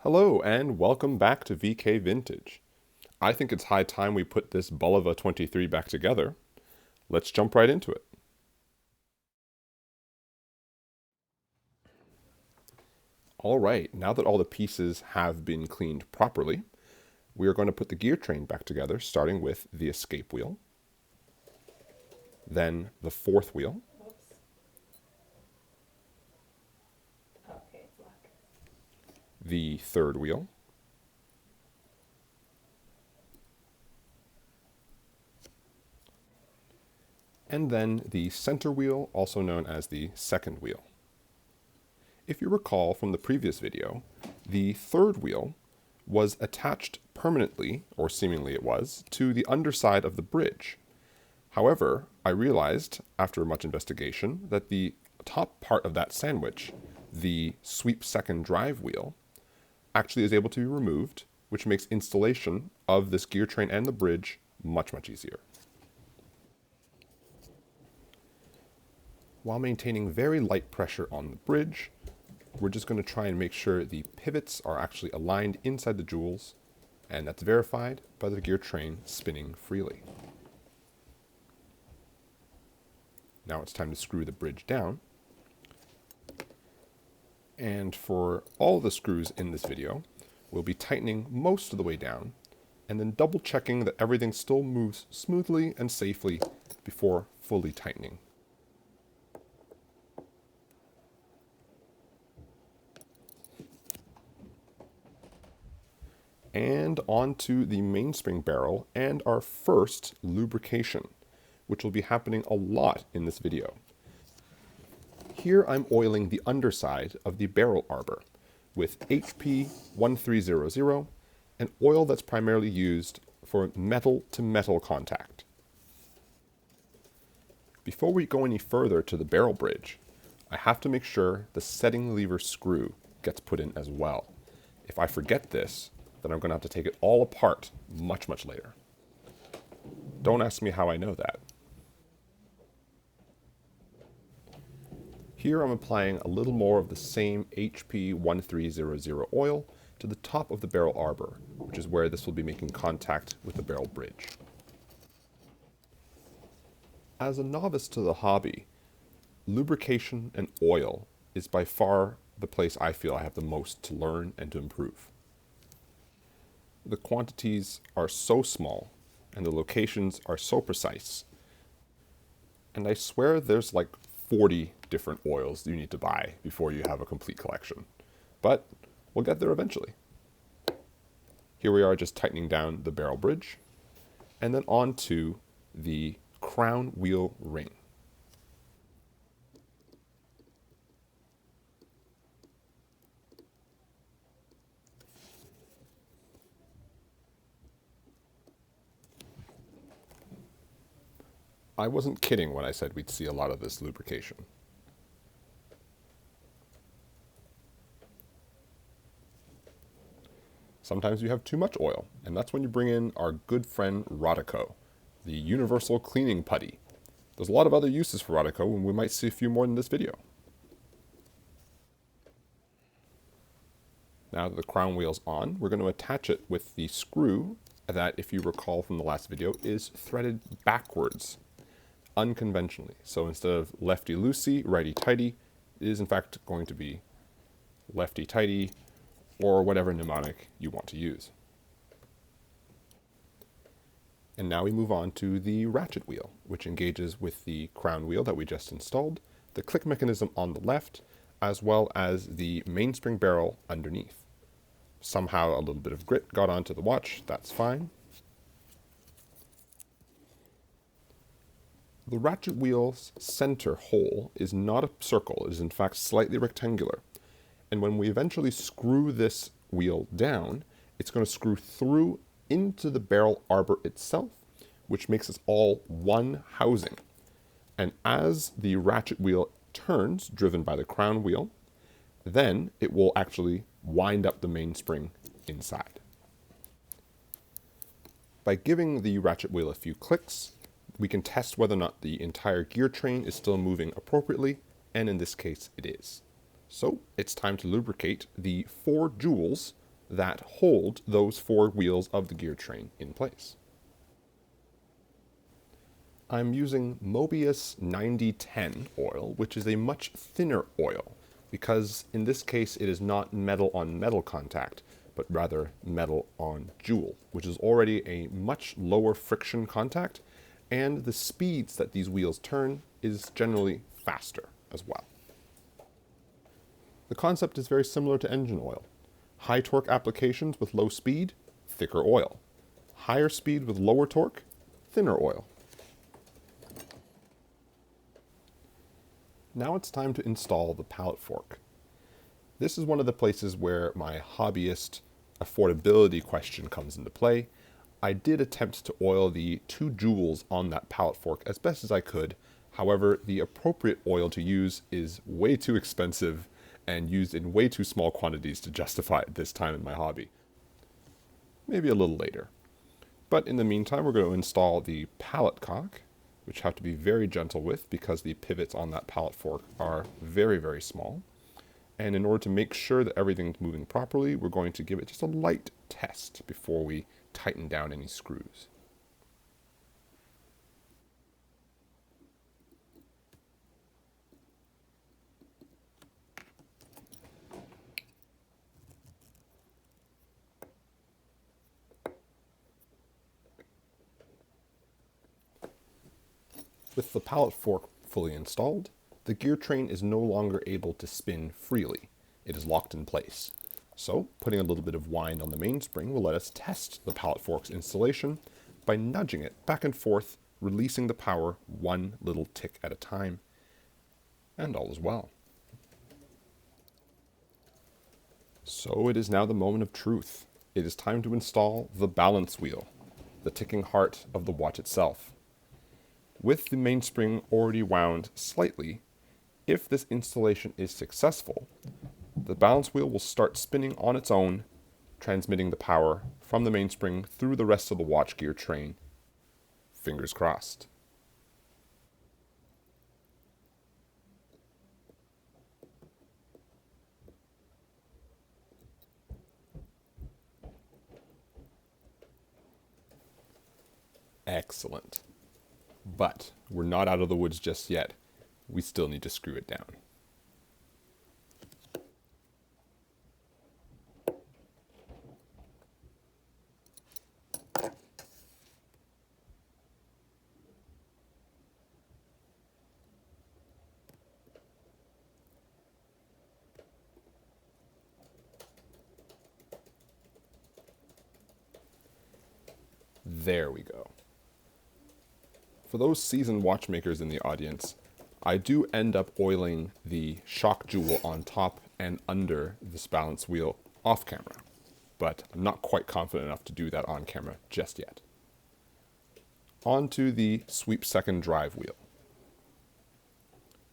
Hello and welcome back to VK Vintage. I think it's high time we put this Bulova 23 back together. Let's jump right into it. Alright, now that all the pieces have been cleaned properly, we are going to put the gear train back together, starting with the escape wheel, then the fourth wheel, the third wheel, and then the center wheel, also known as the second wheel. If you recall from the previous video, the third wheel was attached permanently, or seemingly it was, to the underside of the bridge. However, I realized, after much investigation, that the top part of that sandwich, the sweep second drive wheel, actually is able to be removed, which makes installation of this gear train and the bridge much easier. While maintaining very light pressure on the bridge, we're just going to try and make sure the pivots are actually aligned inside the jewels, and that's verified by the gear train spinning freely. Now it's time to screw the bridge down. And for all the screws in this video, we'll be tightening most of the way down, and then double checking that everything still moves smoothly and safely before fully tightening. And onto the mainspring barrel and our first lubrication, which will be happening a lot in this video. Here I'm oiling the underside of the barrel arbor with HP 1300, an oil that's primarily used for metal to metal contact. Before we go any further to the barrel bridge, I have to make sure the setting lever screw gets put in as well. If I forget this, then I'm going to have to take it all apart much later. Don't ask me how I know that. Here I'm applying a little more of the same HP 1300 oil to the top of the barrel arbor, which is where this will be making contact with the barrel bridge. As a novice to the hobby, lubrication and oil is by far the place I feel I have the most to learn and to improve. The quantities are so small and the locations are so precise, and I swear there's like 40 different oils you need to buy before you have a complete collection. But we'll get there eventually. Here we are just tightening down the barrel bridge, and then on to the crown wheel ring. I wasn't kidding when I said we'd see a lot of this lubrication. Sometimes you have too much oil, and that's when you bring in our good friend Rotor, the universal cleaning putty. There's a lot of other uses for Rotor, and we might see a few more in this video. Now that the crown wheel's on, we're going to attach it with the screw that, if you recall from the last video, is threaded backwards, unconventionally. So instead of lefty-loosey, righty-tighty, it is in fact going to be lefty-tighty, or whatever mnemonic you want to use. And now we move on to the ratchet wheel, which engages with the crown wheel that we just installed, the click mechanism on the left, as well as the mainspring barrel underneath. Somehow a little bit of grit got onto the watch, that's fine. The ratchet wheel's center hole is not a circle, it is in fact slightly rectangular. And when we eventually screw this wheel down, it's going to screw through into the barrel arbor itself, which makes it all one housing. And as the ratchet wheel turns, driven by the crown wheel, then it will actually wind up the mainspring inside. By giving the ratchet wheel a few clicks, we can test whether or not the entire gear train is still moving appropriately, and in this case it is. So it's time to lubricate the 4 jewels that hold those 4 wheels of the gear train in place. I'm using Mobius 9010 oil, which is a much thinner oil, because in this case it is not metal on metal contact, but rather metal on jewel, which is already a much lower friction contact, and the speeds that these wheels turn is generally faster as well. The concept is very similar to engine oil. High torque applications with low speed, thicker oil. Higher speed with lower torque, thinner oil. Now it's time to install the pallet fork. This is one of the places where my hobbyist affordability question comes into play. I did attempt to oil the 2 jewels on that pallet fork as best as I could. However, the appropriate oil to use is way too expensive and used in way too small quantities to justify it this time in my hobby. Maybe a little later. But in the meantime, we're going to install the pallet cock, which I have to be very gentle with because the pivots on that pallet fork are very, very small. And in order to make sure that everything's moving properly, we're going to give it just a light test before we tighten down any screws. With the pallet fork fully installed, the gear train is no longer able to spin freely. It is locked in place. So, putting a little bit of wind on the mainspring will let us test the pallet fork's installation by nudging it back and forth, releasing the power 1 little tick at a time. And all is well. So it is now the moment of truth. It is time to install the balance wheel, the ticking heart of the watch itself. With the mainspring already wound slightly, if this installation is successful, the balance wheel will start spinning on its own, transmitting the power from the mainspring through the rest of the watch gear train. Fingers crossed. Excellent. But we're not out of the woods just yet. We still need to screw it down. There we go. For those seasoned watchmakers in the audience, I do end up oiling the shock jewel on top and under this balance wheel off camera, but I'm not quite confident enough to do that on camera just yet. On to the sweep second drive wheel.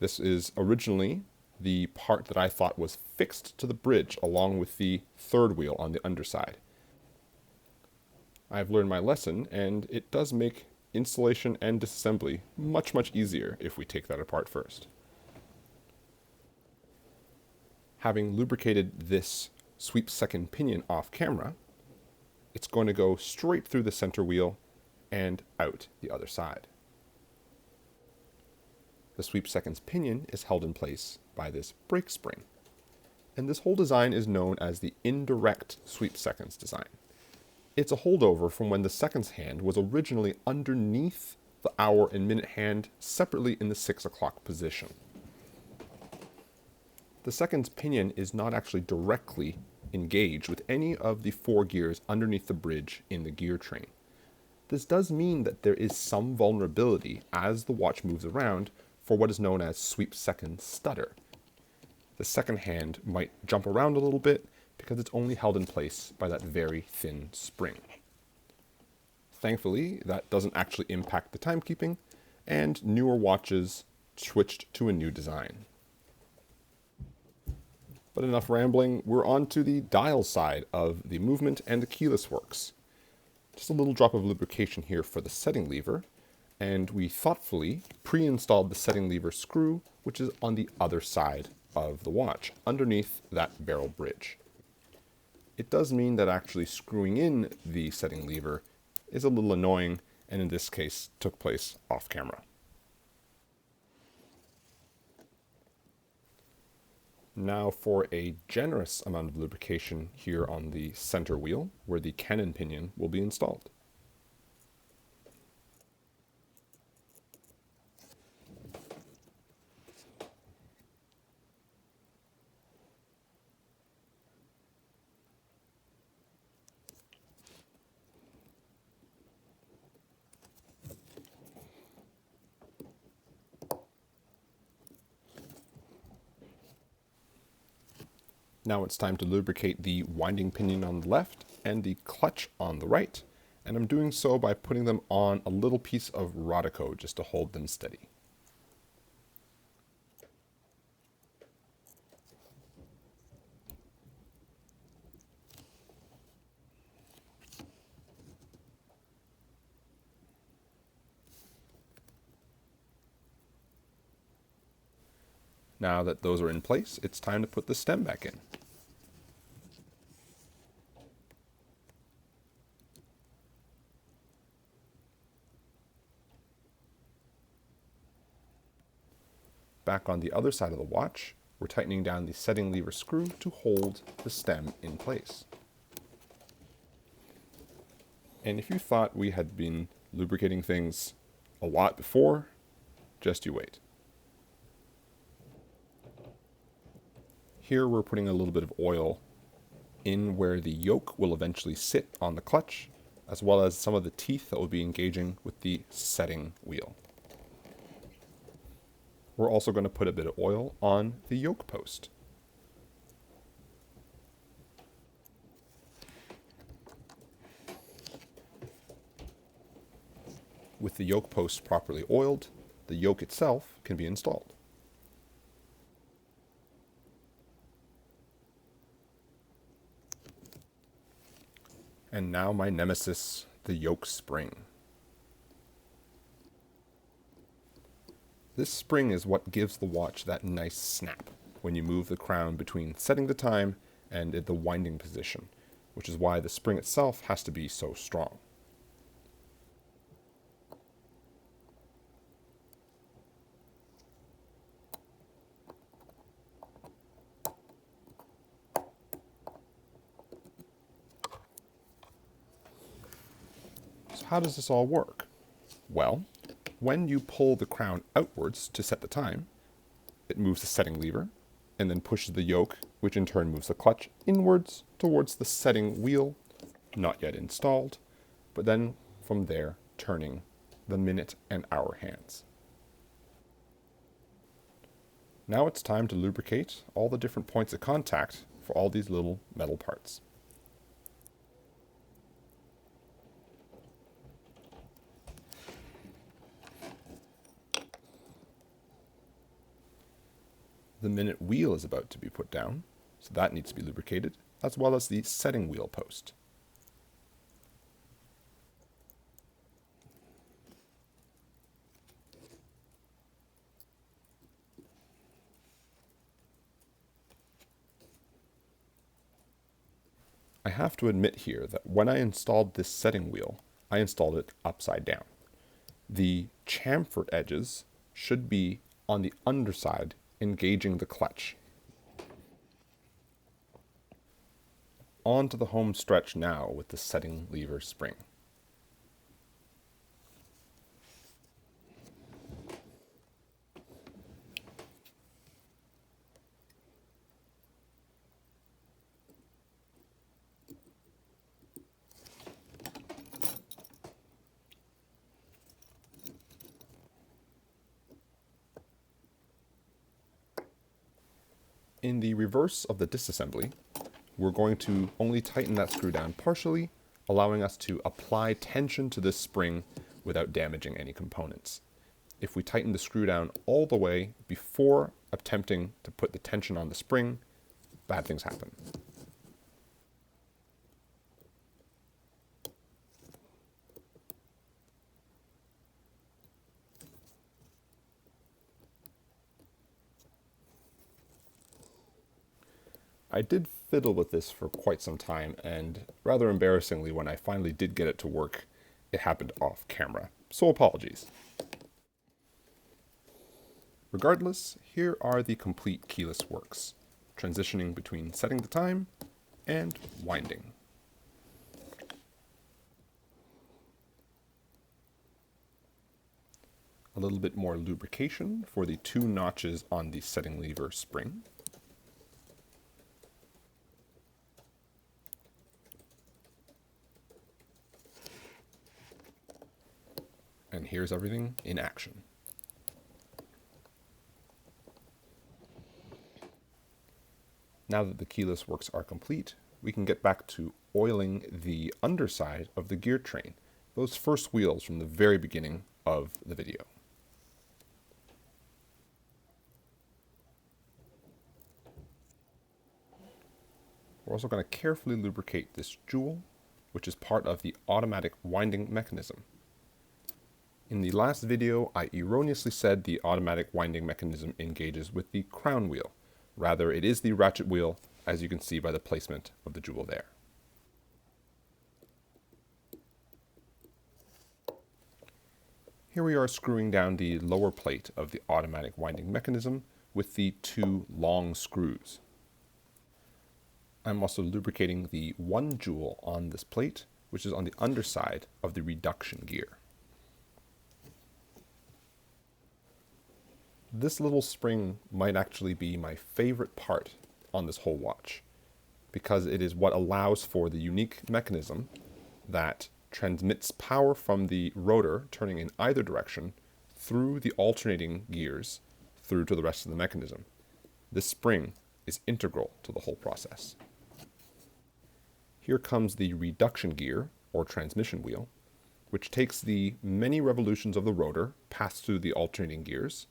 This is originally the part that I thought was fixed to the bridge along with the third wheel on the underside. I've learned my lesson, and it does make installation and disassembly much easier if we take that apart first. Having lubricated this sweep second pinion off camera, it's going to go straight through the center wheel and out the other side. The sweep second's pinion is held in place by this brake spring, and this whole design is known as the indirect sweep seconds design. It's a holdover from when the seconds hand was originally underneath the hour and minute hand separately in the 6 o'clock position. The seconds pinion is not actually directly engaged with any of the 4 gears underneath the bridge in the gear train. This does mean that there is some vulnerability as the watch moves around for what is known as sweep second stutter. The second hand might jump around a little bit because it's only held in place by that very thin spring. Thankfully, that doesn't actually impact the timekeeping, and newer watches switched to a new design. But enough rambling, we're on to the dial side of the movement and the keyless works. Just a little drop of lubrication here for the setting lever, and we thoughtfully pre-installed the setting lever screw, which is on the other side of the watch, underneath that barrel bridge. it does mean that actually screwing in the setting lever is a little annoying, and in this case took place off camera. Now for a generous amount of lubrication here on the center wheel, where the cannon pinion will be installed. Now it's time to lubricate the winding pinion on the left and the clutch on the right, and I'm doing so by putting them on a little piece of Rotor just to hold them steady. Now that those are in place, it's time to put the stem back in. Back on the other side of the watch, we're tightening down the setting lever screw to hold the stem in place. And if you thought we had been lubricating things a lot before, just you wait. Here we're putting a little bit of oil in where the yoke will eventually sit on the clutch, as well as some of the teeth that will be engaging with the setting wheel. We're also going to put a bit of oil on the yoke post. With the yoke post properly oiled, the yoke itself can be installed. And now my nemesis, the yoke spring. This spring is what gives the watch that nice snap when you move the crown between setting the time and the winding position, which is why the spring itself has to be so strong. So how does this all work? Well, when you pull the crown outwards to set the time, it moves the setting lever and then pushes the yoke, which in turn moves the clutch inwards towards the setting wheel, not yet installed, but then from there turning the minute and hour hands. Now it's time to lubricate all the different points of contact for all these little metal parts. The minute wheel is about to be put down, so that needs to be lubricated, as well as the setting wheel post. I have to admit here that when I installed this setting wheel, I installed it upside down. The chamfered edges should be on the underside, engaging the clutch. On to the home stretch now with the setting lever spring. In the reverse of the disassembly, we're going to only tighten that screw down partially, allowing us to apply tension to this spring without damaging any components. If we tighten the screw down all the way before attempting to put the tension on the spring, bad things happen. I did fiddled with this for quite some time, and rather embarrassingly, when I finally did get it to work, it happened off camera. So apologies. Regardless, here are the complete keyless works, transitioning between setting the time and winding. A little bit more lubrication for the 2 notches on the setting lever spring. And here's everything in action. Now that the keyless works are complete, we can get back to oiling the underside of the gear train, those first wheels from the very beginning of the video. We're also going to carefully lubricate this jewel, which is part of the automatic winding mechanism. In the last video, I erroneously said the automatic winding mechanism engages with the crown wheel. Rather, it is the ratchet wheel, as you can see by the placement of the jewel there. Here we are screwing down the lower plate of the automatic winding mechanism with the 2 long screws. I'm also lubricating the 1 jewel on this plate, which is on the underside of the reduction gear. This little spring might actually be my favorite part on this whole watch, because it is what allows for the unique mechanism that transmits power from the rotor turning in either direction through the alternating gears through to the rest of the mechanism. This spring is integral to the whole process. Here comes the reduction gear, or transmission wheel, which takes the many revolutions of the rotor passed through the alternating gears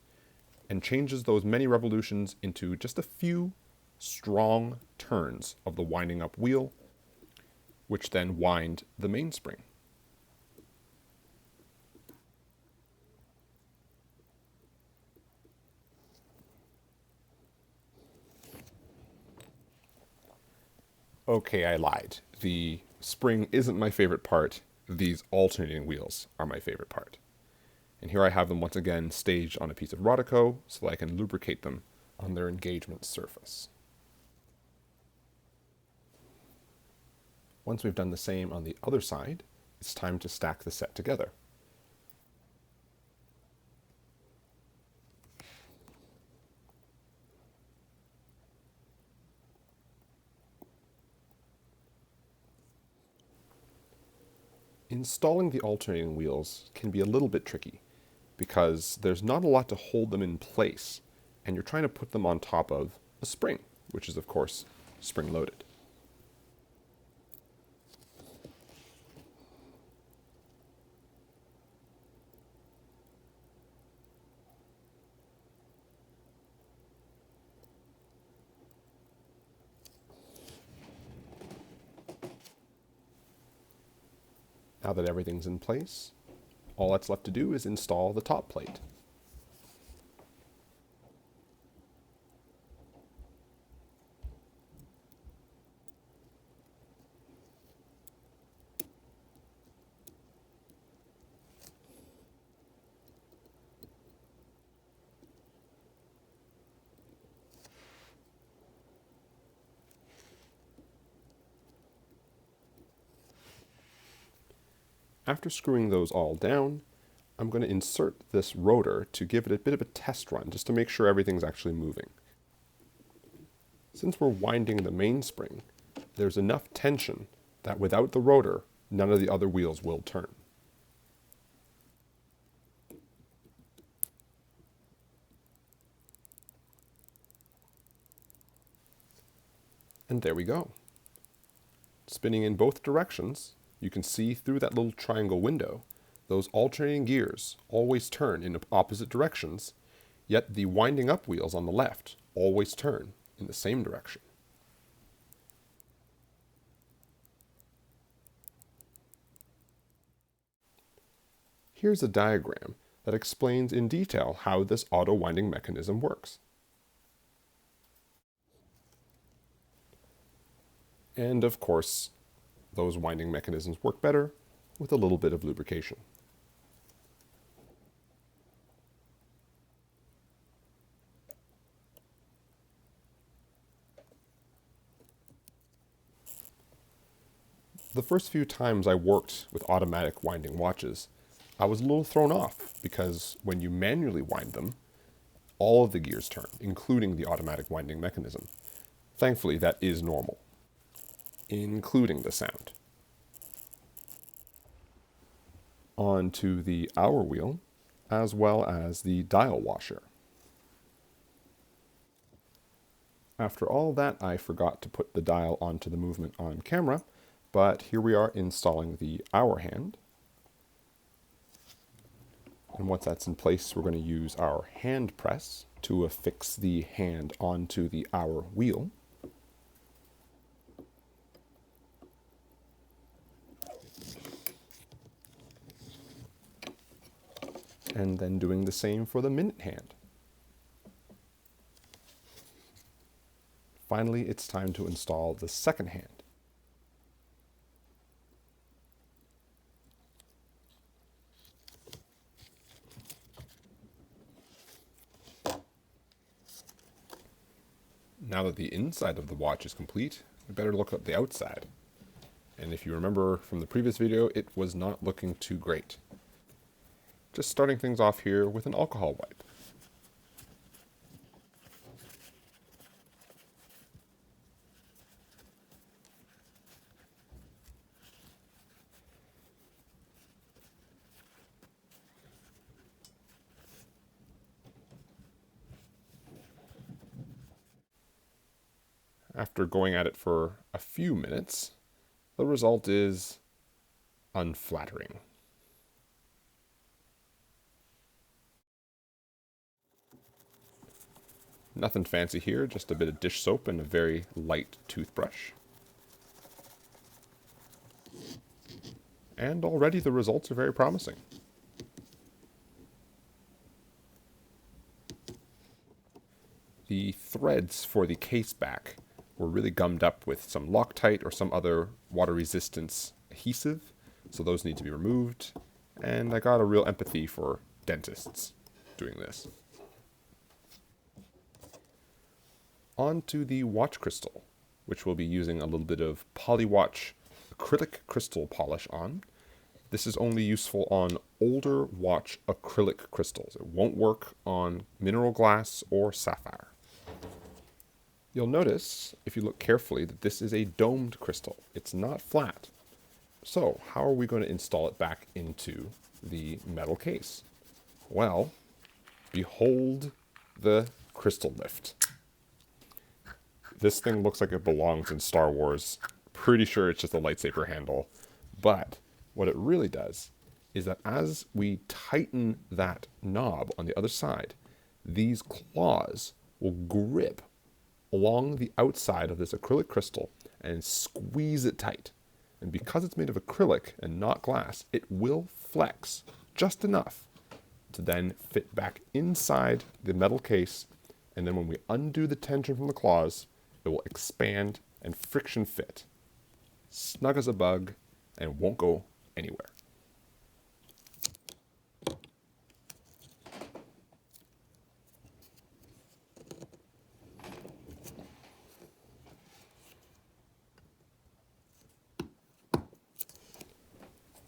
and changes those many revolutions into just a few strong turns of the winding up wheel, which then wind the mainspring. Okay, I lied. The spring isn't my favorite part. These alternating wheels are my favorite part. And here I have them once again staged on a piece of Rotico so that I can lubricate them on their engagement surface. Once we've done the same on the other side, it's time to stack the set together. Installing the alternating wheels can be a little bit tricky because there's not a lot to hold them in place, and you're trying to put them on top of a spring, which is of course spring-loaded. Now that everything's in place, all that's left to do is install the top plate. After screwing those all down, I'm going to insert this rotor to give it a bit of a test run, just to make sure everything's actually moving. Since we're winding the mainspring, there's enough tension that without the rotor, none of the other wheels will turn. And there we go. Spinning in both directions, you can see through that little triangle window, those alternating gears always turn in opposite directions, yet the winding up wheels on the left always turn in the same direction. Here's a diagram that explains in detail how this auto-winding mechanism works. And of course, those winding mechanisms work better with a little bit of lubrication. The first few times I worked with automatic winding watches, I was a little thrown off because when you manually wind them, all of the gears turn, including the automatic winding mechanism. Thankfully, that is normal, including the sound. On to the hour wheel, as well as the dial washer. After all that, I forgot to put the dial onto the movement on camera, but here we are installing the hour hand. And once that's in place, we're going to use our hand press to affix the hand onto the hour wheel. And then doing the same for the minute hand. Finally, it's time to install the second hand. Now that the inside of the watch is complete, we better look at the outside. And if you remember from the previous video, it was not looking too great. Just starting things off here with an alcohol wipe. After going at it for a few minutes, the result is unflattering. Nothing fancy here, just a bit of dish soap and a very light toothbrush. And already the results are very promising. The threads for the case back were really gummed up with some Loctite or some other water resistance adhesive, so those need to be removed. And I got a real empathy for dentists doing this. On to the watch crystal, which we'll be using a little bit of Polywatch acrylic crystal polish on. This is only useful on older watch acrylic crystals. It won't work on mineral glass or sapphire. You'll notice, if you look carefully, that this is a domed crystal. It's not flat. So, how are we going to install it back into the metal case? Well, behold the crystal lift. This thing looks like it belongs in Star Wars. Pretty sure it's just a lightsaber handle. But what it really does is that as we tighten that knob on the other side, these claws will grip along the outside of this acrylic crystal and squeeze it tight. And because it's made of acrylic and not glass, it will flex just enough to then fit back inside the metal case. And then when we undo the tension from the claws, it will expand and friction fit. Snug as a bug and won't go anywhere.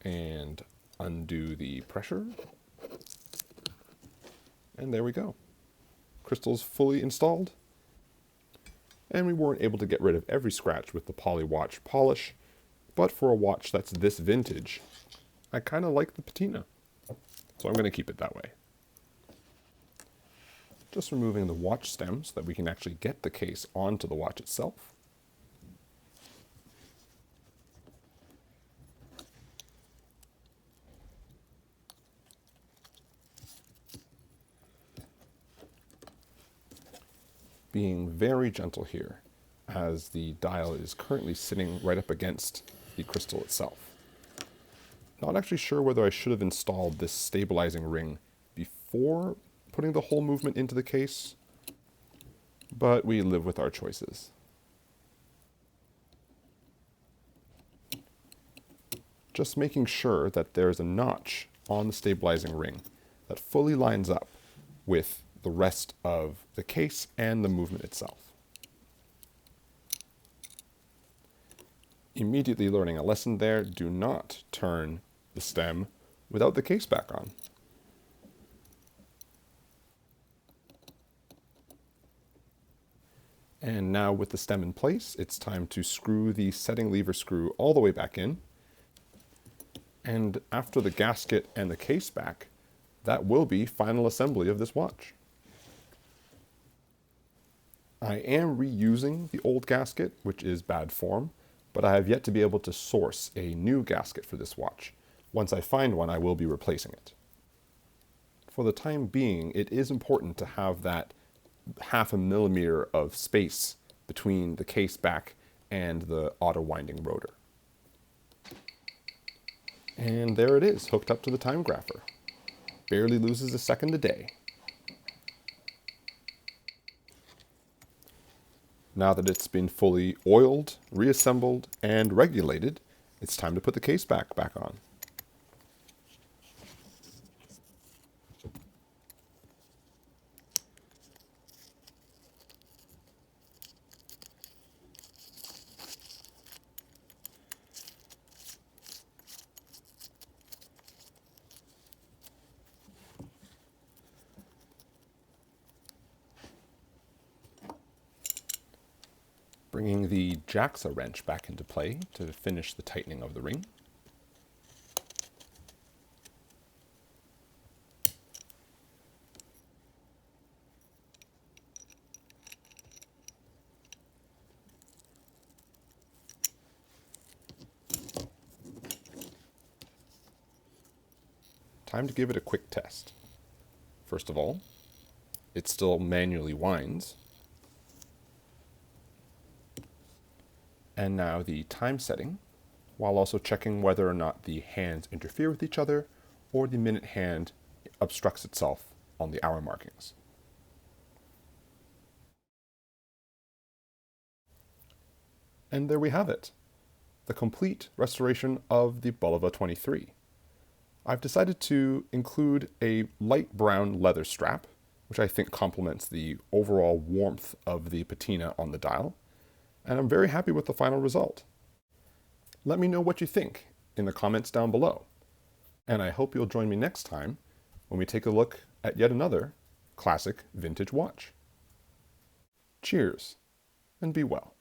And undo the pressure. And there we go. Crystal's fully installed. And we weren't able to get rid of every scratch with the Polywatch polish, but for a watch that's this vintage, I kind of like the patina. So I'm going to keep it that way. Just removing the watch stem so that we can actually get the case onto the watch itself. Being very gentle here, as the dial is currently sitting right up against the crystal itself. Not actually sure whether I should have installed this stabilizing ring before putting the whole movement into the case, but we live with our choices. just making sure that there's a notch on the stabilizing ring that fully lines up with the rest of the case and the movement itself. Immediately learning a lesson there, do not turn the stem without the case back on. And now with the stem in place, it's time to screw the setting lever screw all the way back in. And after the gasket and the case back, that will be final assembly of this watch. I am reusing the old gasket, which is bad form, but I have yet to be able to source a new gasket for this watch. Once I find one, I will be replacing it. For the time being, it is important to have that 0.5 millimeter of space between the case back and the auto winding rotor. And there it is, hooked up to the time grapher. Barely loses a second a day. Now that it's been fully oiled, reassembled, and regulated, it's time to put the case back on. Bringing the JAXA wrench back into play to finish the tightening of the ring. Time to give it a quick test. First of all, it still manually winds. And now the time setting, while also checking whether or not the hands interfere with each other or the minute hand obstructs itself on the hour markings. And there we have it, the complete restoration of the Bulova 23. I've decided to include a light brown leather strap, which I think complements the overall warmth of the patina on the dial, and I'm very happy with the final result. Let me know what you think in the comments down below, and I hope you'll join me next time when we take a look at yet another classic vintage watch. Cheers, and be well.